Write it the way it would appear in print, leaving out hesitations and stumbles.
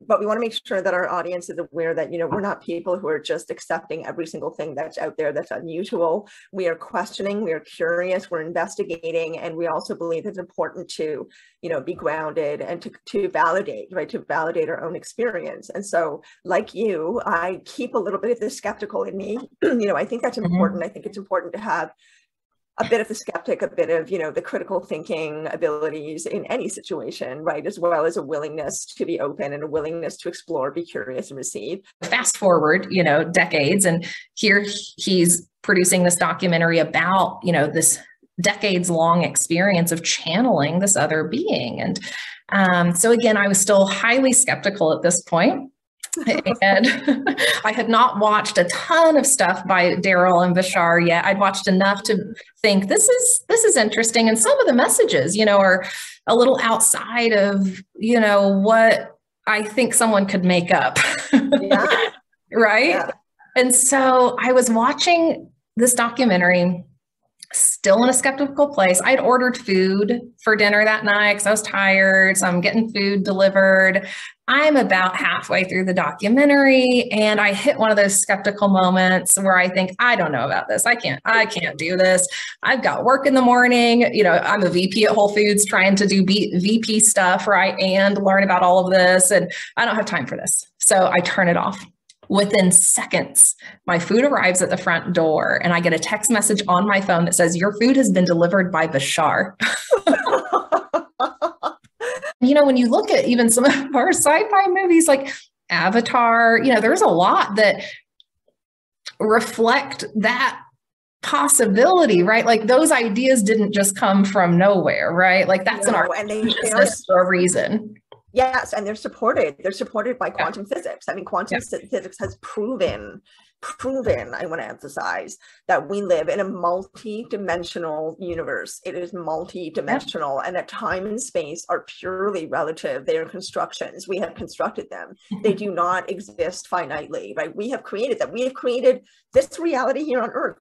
but we want to make sure that our audience is aware that, you know, we're not people who are just accepting every single thing that's out there that's unusual. We are questioning, we are curious, we're investigating, and we also believe it's important to, you know, be grounded and to validate, right, to validate our own experience. And so, like you, I keep a little bit of the skeptical in me. You know, I think that's important. I think it's important to have a bit of the skeptic, a bit of, you know, the critical thinking abilities in any situation, right? As well as a willingness to be open and a willingness to explore, be curious, and receive. Fast forward, you know, decades, and here he's producing this documentary about, you know, this decades long experience of channeling this other being. And so again, I was still highly skeptical at this point. And I had not watched a ton of stuff by Daryl and Bashar yet. I'd watched enough to think this is interesting. And some of the messages, you know, are a little outside of, you know, what I think someone could make up. Yeah. Right. Yeah. And so I was watching this documentary, still in a skeptical place. I'd ordered food for dinner that night because I was tired. So I'm getting food delivered. I'm about halfway through the documentary and I hit one of those skeptical moments where I think, I don't know about this. I can't do this. I've got work in the morning. You know, I'm a VP at Whole Foods trying to do VP stuff, right? And learn about all of this. And I don't have time for this. So I turn it off. Within seconds, my food arrives at the front door and I get a text message on my phone that says, your food has been delivered by Bashar. You know, when you look at even some of our sci-fi movies like Avatar, you know, there's a lot that reflect that possibility, right? Like those ideas didn't just come from nowhere, right? Like that's in our consciousness for a reason. Yes, and they're supported by quantum physics. I mean, quantum physics has proven, I want to emphasize, that we live in a multi-dimensional universe. It is multi-dimensional, and that time and space are purely relative. They are constructions. We have constructed them. They do not exist finitely, right? We have created them. We have created this reality here on Earth